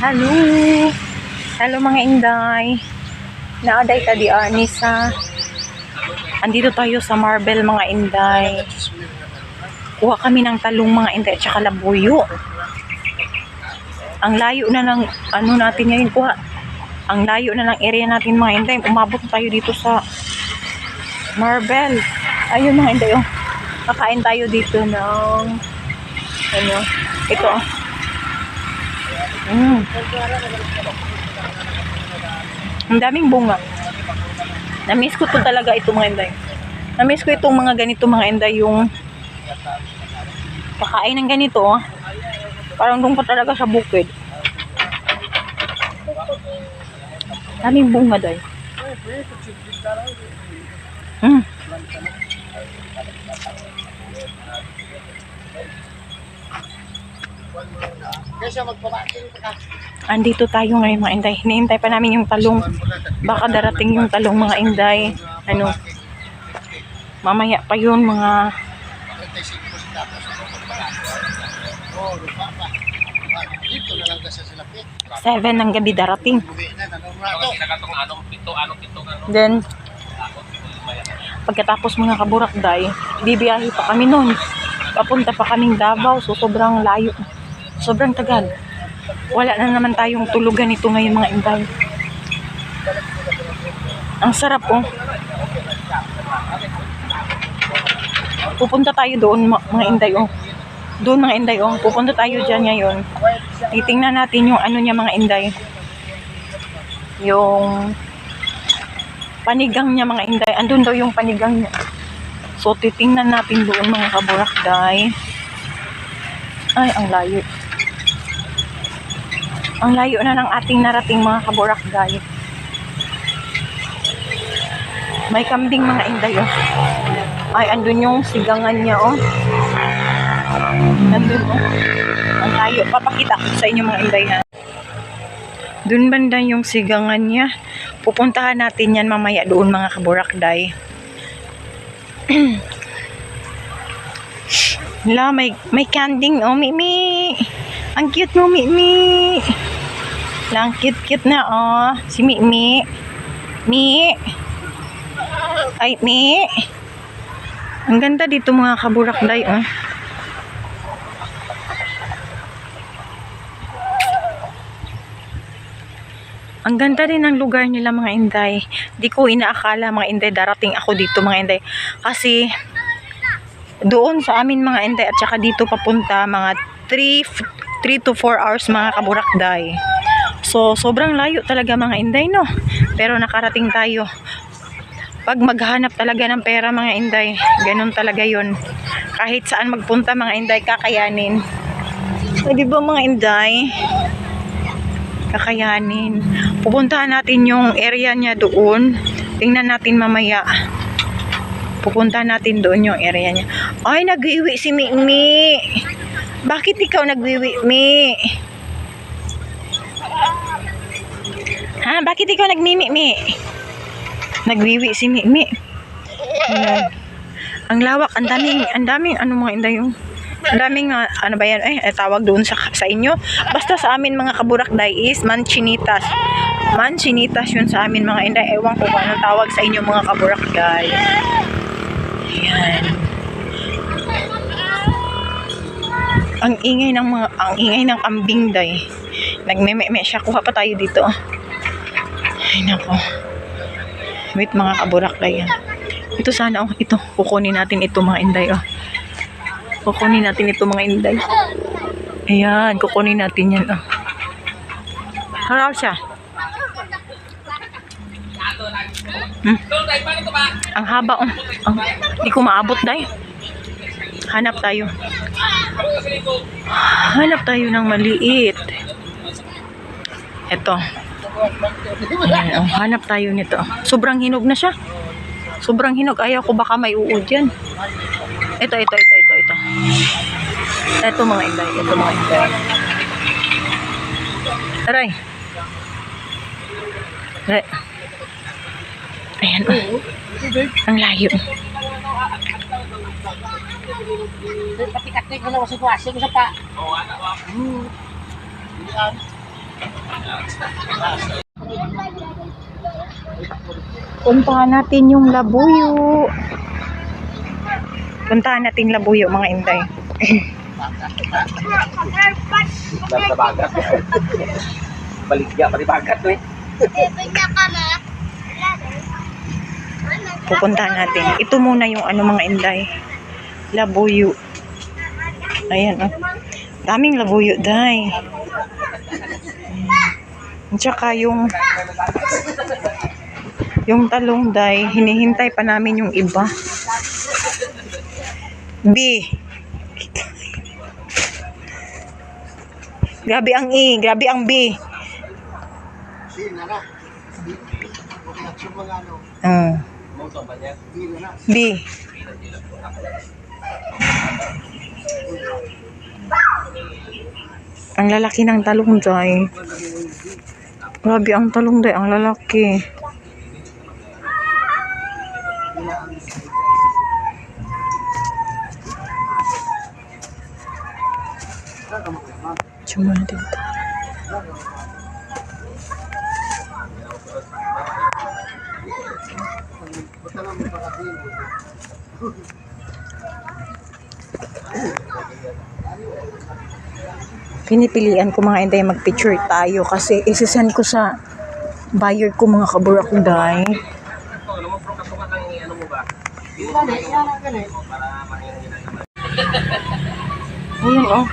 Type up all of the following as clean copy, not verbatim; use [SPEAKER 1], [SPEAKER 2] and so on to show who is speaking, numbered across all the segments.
[SPEAKER 1] Hello. Hello mga inday. Naaday ka di ani sa andito tayo sa Marble mga inday. Kuha kami ng talong mga inday at saka labuyo. Ang layo na ng ano natin ngayon kuha. Ang layo na ng area natin mga inday. Umabot tayo dito sa Marble. Ayun mga inday oh. Kakain tayo dito ng ano, ito oh. Ang daming bunga. Na-miss ko to talaga ito mga inday. Na-miss ko itong mga ganito mga inday, yung kakain ng ganito oh. Parang doon pa talaga sa bukid. Daming bunga day. Andito tayo ngayon mga inday. Hinihintay pa namin yung talong. Baka darating yung talong mga inday. Ano? Mamaya pa yun mga 7 ng gabi darating. Then pagkatapos mga kaburakday, bibiyahe pa kami nun. Papunta pa kaming Davao. So sobrang layo. Sobrang tagal. Wala na naman tayong tulugan ito ngayon mga inday. Ang sarap oh. Pupunta tayo doon mga inday oh. Doon mga inday oh. Pupunta tayo dyan ngayon. Titingnan natin yung ano niya mga inday. Yung panigang niya mga inday. Andun daw yung panigang niya. So titingnan natin doon mga kaburakday. Ay ang layo. Ang layo na ng ating narating mga kaburakday. May kambing mga inday oh. Ay andun yung sigangan niya oh. Andun oh. Ang layo. Papakita ko sa inyo mga inday ha. Dun banda yung sigangan niya. Pupuntahan natin yan mamaya doon mga kaburakday. La, may kanding oh, Mimi. Ang cute mo, Mimi. La, ang cute na oh. Si Mimi. Mi. Ay, Mi. Ang ganda dito mga kaburakday oh. Ang ganda rin ng lugar nila mga inday. Di ko inaakala mga inday darating ako dito mga inday. Kasi doon sa amin mga inday at saka dito papunta mga 3 to 4 hours mga kaburakday. So sobrang layo talaga mga inday no. Pero nakarating tayo. Pag maghanap talaga ng pera mga inday, ganun talaga yun. Kahit saan magpunta mga inday, kakayanin. So, di ba mga inday? Kakayanin. Pupuntahan natin yung area niya doon. Tingnan natin mamaya. Pupuntahan natin doon yung area niya. Ay, nag-iwi si Mimi. Bakit ikaw nag-iwi, Mi? Ha? Bakit ikaw nag-mimi, Mi? Nag-iwi si Mimi. Ayan. Ang lawak, ang daming ano mga inday yung ang daming ano ba yan tawag doon sa inyo. Basta sa amin mga kaburakday is manchinitas. Manchinitas yun sa amin mga inday. Ewan ko kung anong tawag sa inyo mga kaburakday. Ayan. Ang ingay ng kambing day. Nagmeme siya. Kuha pa tayo dito. Ay nako. Wait mga kaburakday yan. Ito sana oh. Ito. Kukunin natin ito mga inday oh. Kukunin natin ito mga inday. Ayan. Kukunin natin yan oh. Haraw siya. Ang haba oh. Hindi ko maabot day. Hanap tayo. Hanap tayo ng maliit. Ito. Ayan, oh, hanap tayo nito. Sobrang hinog na siya. Sobrang hinog. Ayaw ko baka may uod yan. Ito. Ito mga inday. Ito mga inday. Aray. Aray. Ayan oh. Ang layo. Puntahan natin yung Labuyo. Puntahan natin Labuyo, mga inday.
[SPEAKER 2] Sa bagat. Baligya pa rin bagat, eh.
[SPEAKER 1] Pupuntahan natin. Ito muna yung ano, mga inday. Labuyo. Ayan, oh. Daming labuyo, day. At saka yung talong, day, hinihintay pa namin yung iba. B. Grabe ang E, grabe ang B. B. Ang lalaki ng talong, day. Grabe ang talong, day, ang lalaki. Cuma dito. Pinipilian ko, mga inday, magpicture tayo kasi isisend ko sa buyer ko, mga kaburak, day. Ayun, oh.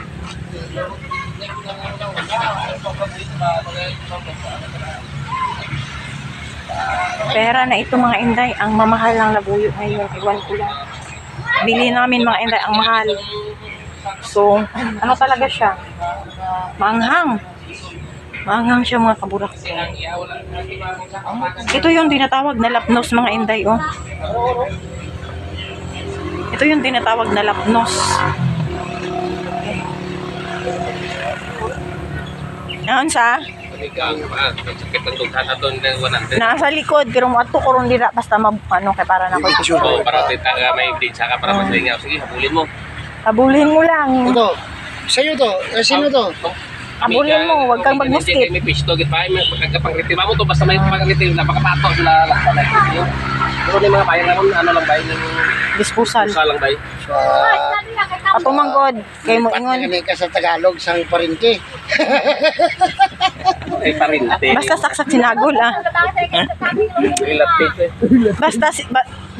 [SPEAKER 1] Pera na ito, mga inday. Ang mamahal ng labuyo ngayon, iwan ko lang. Bili namin, mga inday, ang mahal. So, ano talaga siya? Maanghang. Maanghang siya, mga kaburak. Ito yung tinatawag na lapnos, mga inday, oh. Ito yung tinatawag na lapnos. Naan sa? Nasa likod, pero ato ko ron dira basta ano kay para na ko.
[SPEAKER 2] Oo, para may update saka para masalingaw. Sige, habulin mo.
[SPEAKER 1] Habulin mo lang.
[SPEAKER 3] Ito, sa'yo to. Sino to?
[SPEAKER 1] Habulin mo, wag kang magmuskit.
[SPEAKER 2] May fish to, git pa, may pagkakapangritima mo to, basta may pagkakritim, napakapato sila laksalay. Pero may mga bayan naman, ano lang bayan yung
[SPEAKER 1] Disposal.
[SPEAKER 2] pusa lang bayan.
[SPEAKER 1] Ato manggod, kay mo ingon.
[SPEAKER 3] Pati ka sa Tagalog, sang parinti.
[SPEAKER 2] Ay pa rin.
[SPEAKER 1] Basta saksak sinagol, ah.
[SPEAKER 2] Ilapit.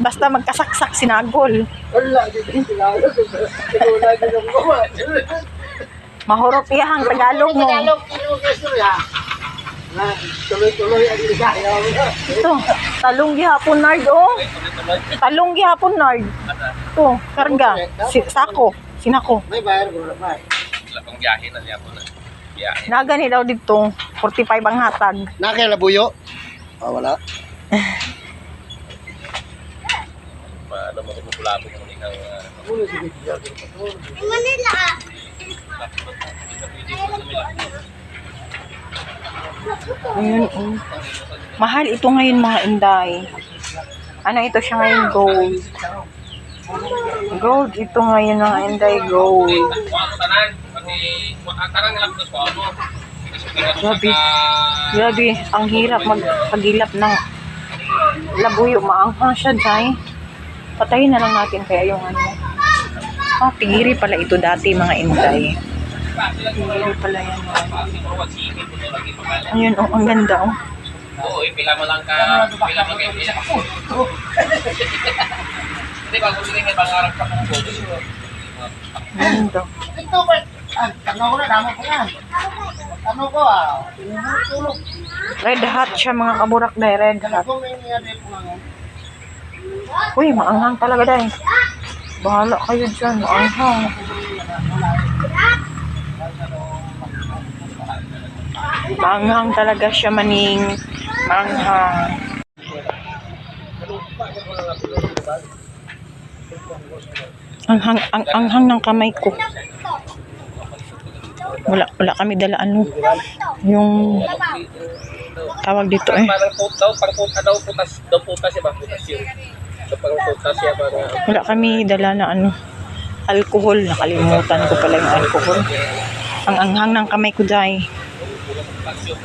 [SPEAKER 1] Basta magkasaksak sinagol.
[SPEAKER 3] Wala, dito sila. Wala, dito mo.
[SPEAKER 1] Mahurot iyang Tagalog mo.
[SPEAKER 3] Tagalog, yung istorya. Na, tuloy-tuloy ang ligaya.
[SPEAKER 1] Ito, talong gihapon, Nard, oh. Talong gihapon, Nard. Ito, karga. Sako, sinako.
[SPEAKER 3] May bayar ko na pa.
[SPEAKER 2] Wala pang biyahe na liya po na. Biyahe.
[SPEAKER 1] Nagani daw dito, 45 ang hatag.
[SPEAKER 3] Nakailabuyo? Ah, wala.
[SPEAKER 2] Paano mo kumulapit mo ikaw?
[SPEAKER 4] Manila ah.
[SPEAKER 1] Ayun, oh. Mahal ito ngayon, mga inday. Ano ito siya ngayon? Gold. Gold ito ngayon, mga inday. Gold. Grabe. Grabe. Ang hirap magpagilap ng labuyo. Maanghang siya, day. Patayin na lang natin kaya yung ano. Ah, tigiri pala ito dati, mga inday. Tigiri pala yan. Ayun, oh, ang ganda, oh.
[SPEAKER 2] Oo, pila mo lang ka. Pila mo kayo. Hindi ba, gusto rin may pangarap ka kung gold.
[SPEAKER 1] Ganda.
[SPEAKER 3] Ito ba? Tanong ko na, damo ko yan. Tanong ko tulog.
[SPEAKER 1] Red hot siya, mga kaburak, day. Red hot.
[SPEAKER 3] Kung may nangyari po ngayon.
[SPEAKER 1] Uy, maanghang talaga, day. Bahala kayo dyan, maanghang. Maanghang talaga siya, maning. Maanghang. Ang anghang ng kamay ko. Wala kami dala, ano. Yung tawag dito, eh.
[SPEAKER 2] Parang putas siya ba? Putas yun. So, parang putas siya ba?
[SPEAKER 1] Wala kami dala na, ano, alcohol. Nakalimutan ko pala yung alcohol. Ang anghang ng kamay ko, day.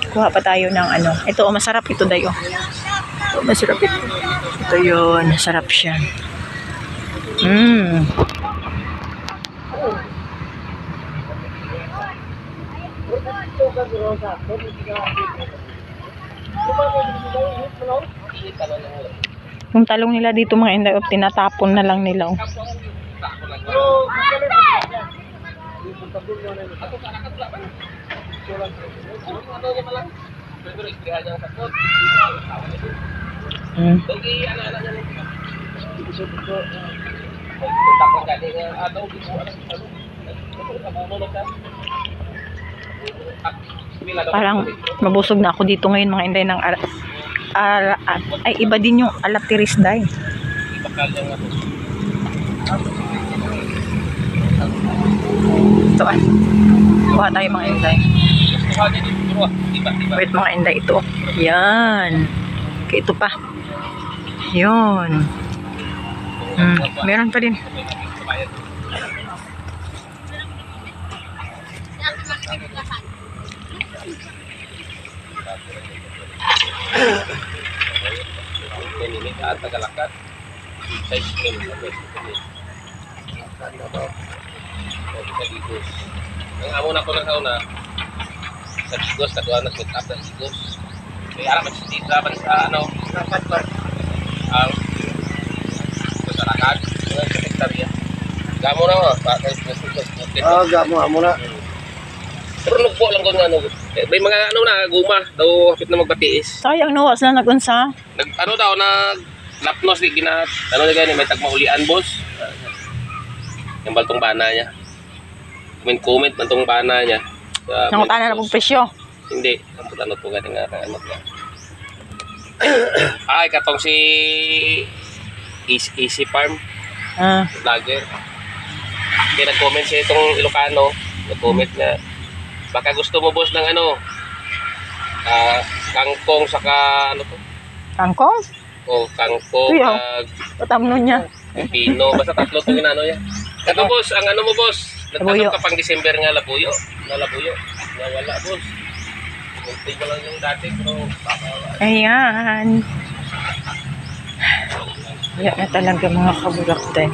[SPEAKER 1] Kuha pa tayo ng ano. Ito, oh, masarap ito, dayo. Oh, masarap ito. Ito yun. Masarap siya. Yung talong nila dito mga inday, tinatapon na lang nila. Oh. Parang mabusog na ako dito ngayon mga inday ng ay iba din yung alatiris day. Ito ay. Kuha tayo mga inday. Wait mga inday ito. Yan. Okay, ito pa. Yun. Meron pa din.
[SPEAKER 2] At tagalakat. Size cream. Ang amo na ko na kauna sa Igos, kaduan na set up ng Igos. Kaya alam mo dito sa ano, ang sa lakad, sa sektarya. Gamo na mo, bakit
[SPEAKER 3] Gamo na.
[SPEAKER 2] pero nagpo lang ko ng ano. May mga ano na guma daw hapit na magbatiis.
[SPEAKER 1] Sayang no, was na nagunsa.
[SPEAKER 2] Ano daw lapnos di gina ano na gani may tagmaulian boss. Yung baltong bana niya. Comment man tong bana niya.
[SPEAKER 1] Nangutan na pong presyo.
[SPEAKER 2] Hindi, ano po gani nga ano niya. Ay katong si Easy Farm vlogger. Kaya nag-comment siya itong Ilocano, nag-comment na baka gusto mo boss ng ano kangkong saka ano to?
[SPEAKER 1] Kangkong?
[SPEAKER 2] O kangkong,
[SPEAKER 1] Uy, patamno niya.
[SPEAKER 2] pino, basta tatlo itong inano niya. Ito boss, ang ano mo boss,
[SPEAKER 1] Labuyo.
[SPEAKER 2] nagtanong ka pang December nga labuyo. Nawala boss. Kunti ko lang yung dati pero
[SPEAKER 1] Ayan. Wala na talaga mga kabulak din.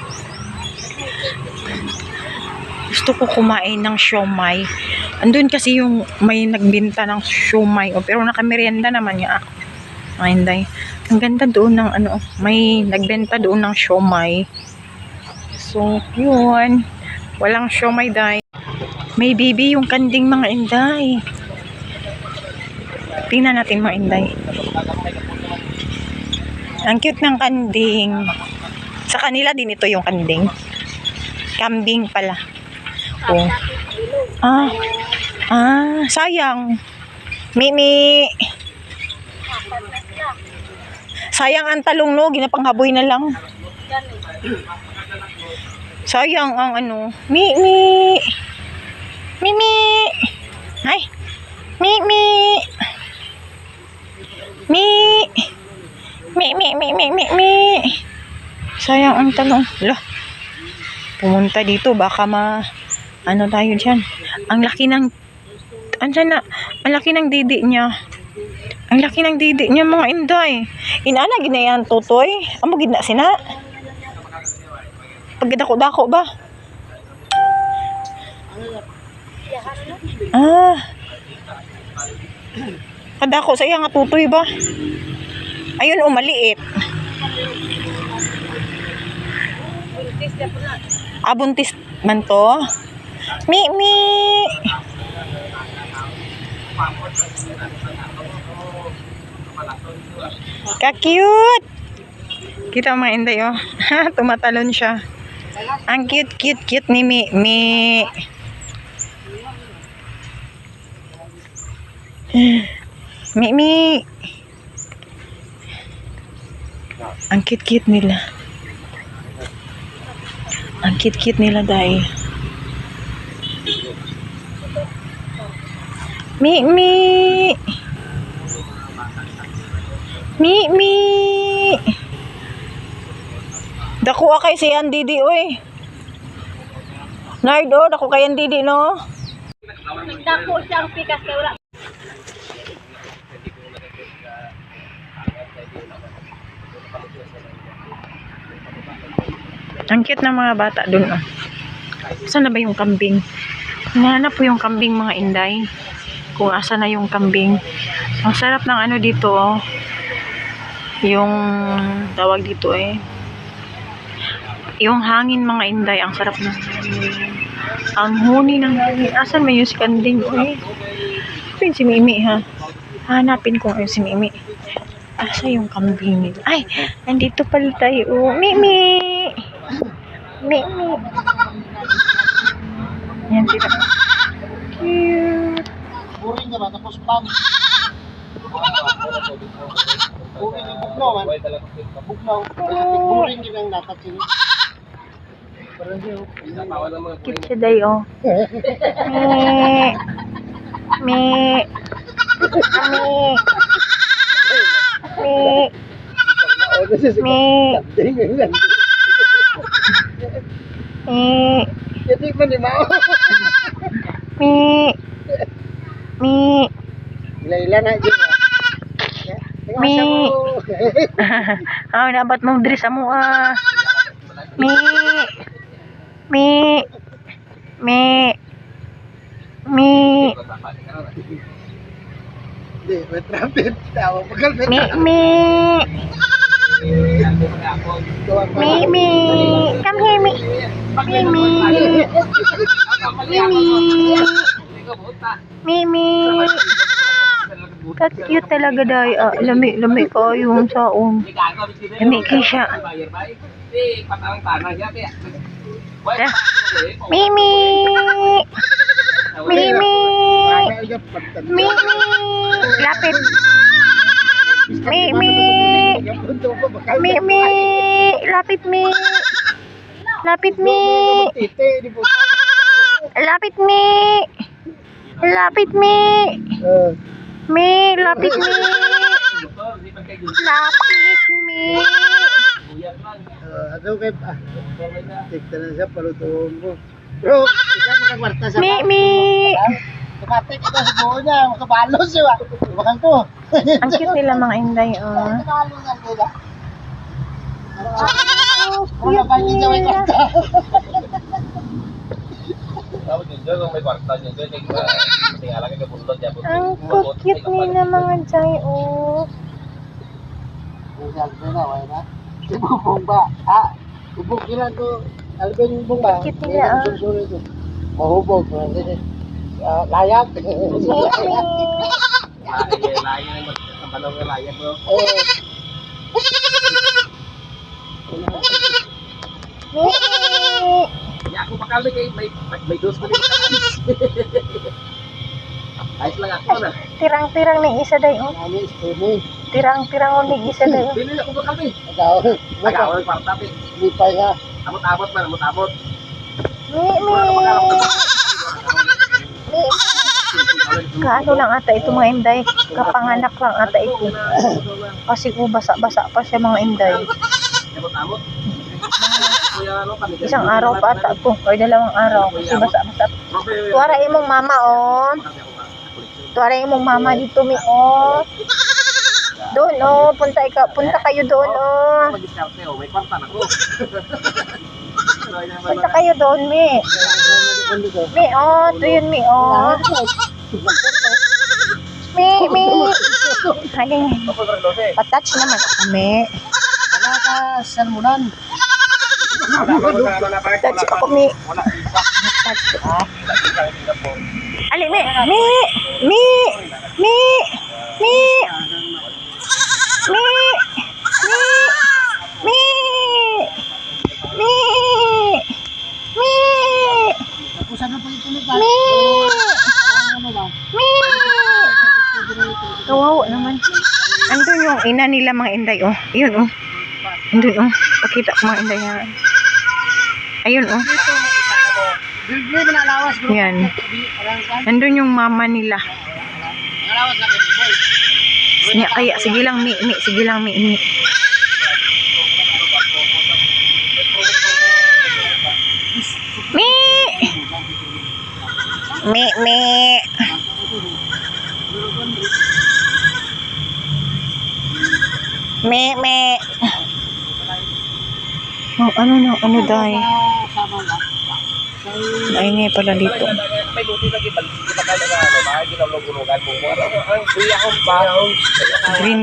[SPEAKER 1] Gusto ko kumain ng siomay. Andun kasi yung may nagbenta ng siomay. Pero nakamerienda naman yung ako. Ay, hindi. Ang ganda doon ng ano. May nagbenta doon ng siomay. So, yun. Walang siomay dahil. May bibi yung kanding mga inday. Tingnan natin mga inday. Ang cute ng kanding. Sa kanila din ito yung kanding. Kambing pala. Oh. Sayang. Mimi. Sayang ang talong no, ginapanghaboy na lang. Sayang ang ano. Mimi. Mimi. Ay. Mimi. Mi. Sayang ang talong. Lah. Pumunta dito baka ano tayo dyan. Ang laki ng andyan na. Ang laki ng didi niya. Ang laki ng didi niya mga inday. Inana ginayan tutoy. Amo gina sina. Pagdako-dako ba? Kadako sa iya nga tutoy ba? Ayun maliit. Buntis man to. Mi. Ka-cute. Kita mga inday oh. Tumatalon siya. Ang cute ni Mi. Mi. Ang cute nila. Ang cute nila dahil. Mi. Dako kay si Andidi oy. Nardo, dako kay Andidi no.
[SPEAKER 4] Nagdako siyang pikas kay wala.
[SPEAKER 1] Ang cute ng mga bata dun, oh. Saan na ba yung kambing? Hinahanap po yung kambing, mga inday. Kung asa na yung kambing. Ang sarap ng ano dito, oh. Yung tawag dito yung hangin, mga inday. Ang sarap ng ang huni ng hangin. Asan may yung si kanding, Ito yung si Mimi, ha? Hanapin ko yung si Mimi. Asa yung kambing nila? Ay, nandito pala tayo. Oh, Mimi! Mimi! Yan sila. Cute.
[SPEAKER 3] Buring ka ba? Tapos pam. Buring yung bugnaw man. Bugnaw. Buring yun ang dapat sila. Parang yun.
[SPEAKER 1] Cute siya day, oh. Me.
[SPEAKER 3] Jadi man di mau. Ila-ila na dyan.
[SPEAKER 1] Nabat mo diri sa mo, Mi.
[SPEAKER 3] Di, may trumpet. Tawa, magalbet.
[SPEAKER 1] Mi. Come here, Mi. Mimi. Cute talaga day. Lami kayo ang saon. Lami kayo siya. Mimi. Lapit. Mimi. Lapit, Mi. Lapit, Mi. Lapit, Mi. Lapit, Mi.
[SPEAKER 3] Aduh kay tikta na siya palutuon ko. Bro, isa makagwarta sa
[SPEAKER 1] Mi.
[SPEAKER 3] Tumatik ito sa buo niya, makabalos siya. Bakang ko.
[SPEAKER 1] Ang cute nila, mga inday,
[SPEAKER 3] Nakalo nga nila. Wala pa niya sa may kwarta.
[SPEAKER 2] Tapos yun dyan, kung may kwarta yun dyan, tingala ka kabulod dyan.
[SPEAKER 1] Ang cute nila, mga jay,
[SPEAKER 3] Ugal ko na, wala na. Ibubong ba? Ibubong sila ko. Alvin bong ba?
[SPEAKER 1] Cute nila,
[SPEAKER 3] Mahubog. Layak.
[SPEAKER 2] Layan, ang panong nga layan, bro. Hindi ako makalbi kay may dos ko din. Ayos lang ako na.
[SPEAKER 1] Tirang-tirang ni isa day,
[SPEAKER 3] Ano is
[SPEAKER 1] Tirang-tirang ni isa day,
[SPEAKER 2] Pili ako makalbi.
[SPEAKER 3] Agaw.
[SPEAKER 2] Tagawal yung kwarta, eh.
[SPEAKER 3] Lipay ha.
[SPEAKER 2] Abot-abot man, abot-abot.
[SPEAKER 1] Kaano lang ata ito, mga inday. Kapanganak lang ata ito. Kasi basa-basa pa siya, mga inday.
[SPEAKER 2] Abot-abot.
[SPEAKER 1] Isang araw pa ata ito. O 2 araw. Kasi basa-basa. Tuwara imong mama, Tuwara imong mama dito, Mi, Doon, punta kayo doon,
[SPEAKER 2] May kwarta na ko.
[SPEAKER 1] Punta kayo doon, Mi. Mi, ito yun, Mi, Mi. Haling, patouch naman ako, Mi.
[SPEAKER 3] Wala ka salmunan.
[SPEAKER 1] Touch ako, Mi. Touch ko, Ali, Mi.
[SPEAKER 3] Kusa na po ito nito. Ano ba?
[SPEAKER 1] Kawawa naman. Andun yung ina nila, mga inday, Yun, Andun, Pakita ko, mga inday, ha. Ayun,
[SPEAKER 3] Hindi mo nalawas bro.
[SPEAKER 1] Yan. Andun yung mama nila.
[SPEAKER 3] Nalawas na kayo boy.
[SPEAKER 1] Nya, kaya, sige lang, Mi. Sige lang, Mi. Ano dahil?
[SPEAKER 3] Sama lang.
[SPEAKER 1] Maingay pala dito.
[SPEAKER 2] May luti lagi balik. Di ba kaya na ano, mga ginawag-unugan mo mo. Ang kuya kong bahong.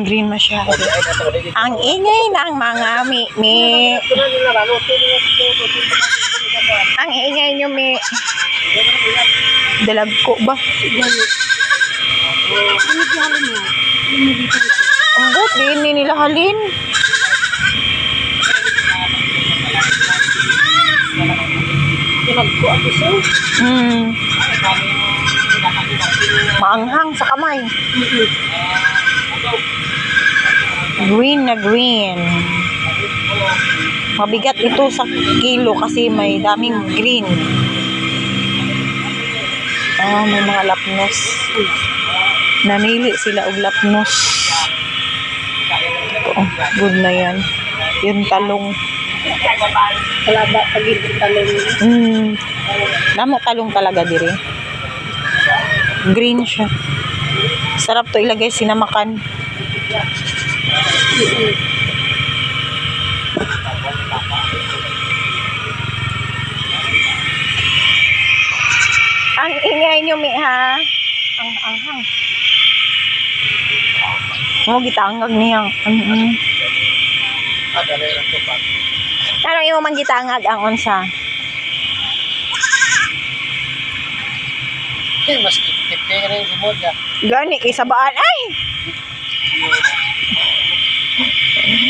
[SPEAKER 1] Green masyado.
[SPEAKER 2] Ay, ito,
[SPEAKER 1] Ang ingay ng mga mi. Ang ingay nyo, mi. Dalag ko ba? Ang bot, di nila halin. Maanghang sa kamay. Green na green. Mabigat ito sa kilo kasi may daming green. May mga lapnos. Namili sila og lapnos. Oh, good na yan. Yung talong.
[SPEAKER 3] Kalaba pagit talong.
[SPEAKER 1] Damo talong talaga dire. Green siya. Sarap to ilagay sinamakan. Ang ingay nyo, mi, ha? Ang anghang. Gitangag niya. Ano yung man gitangag ang unsa?
[SPEAKER 3] Mas kitip-kitip ka rin si Moja.
[SPEAKER 1] Gani, isabaan. Ay!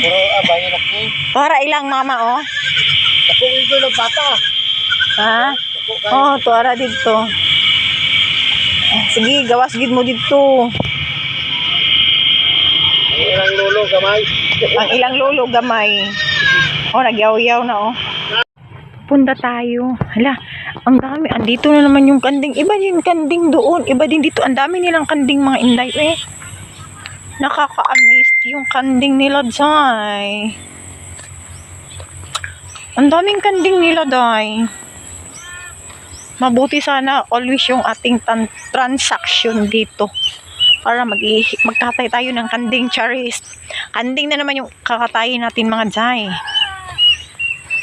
[SPEAKER 3] Puro abay na ko.
[SPEAKER 1] Para ilang mama, oh.
[SPEAKER 3] Ako ito ng bata.
[SPEAKER 1] Ha? Oh, tuara dito. Sige, gawas gid mo dito.
[SPEAKER 3] Ang ilang lolo gamay.
[SPEAKER 1] Ang ilang lolo gamay. Oh, nagyaw-yaw na, oh. Punta tayo. Hala, ang dami. Andito na naman yung kanding. Iba yung kanding doon. Iba din dito. Ang dami nilang kanding, mga inday. Nakaka-amaze yung kanding nila, day. Ang daming kanding nila, day. Mabuti sana always yung ating transaction dito. Para magkatay tayo ng kanding charis. Kanding na naman yung kakatayin natin, mga day.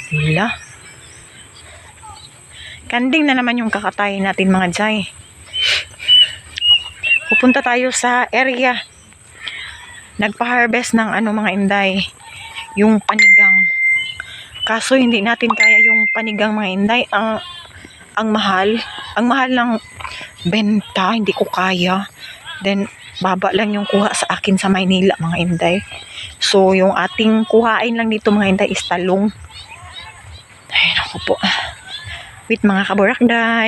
[SPEAKER 1] Wala. Kanding na naman yung kakatayin natin, mga jay. Pupunta tayo sa area. Nagpa-harvest ng mga inday. Yung panigang. Kaso hindi natin kaya yung panigang, mga inday. Ang mahal. Ang mahal ng benta. Hindi ko kaya. Then, baba lang yung kuha sa akin sa Maynila, mga inday. So, yung ating kuhain lang dito, mga inday, is talong. Ay, naku po. With mga kaburakday.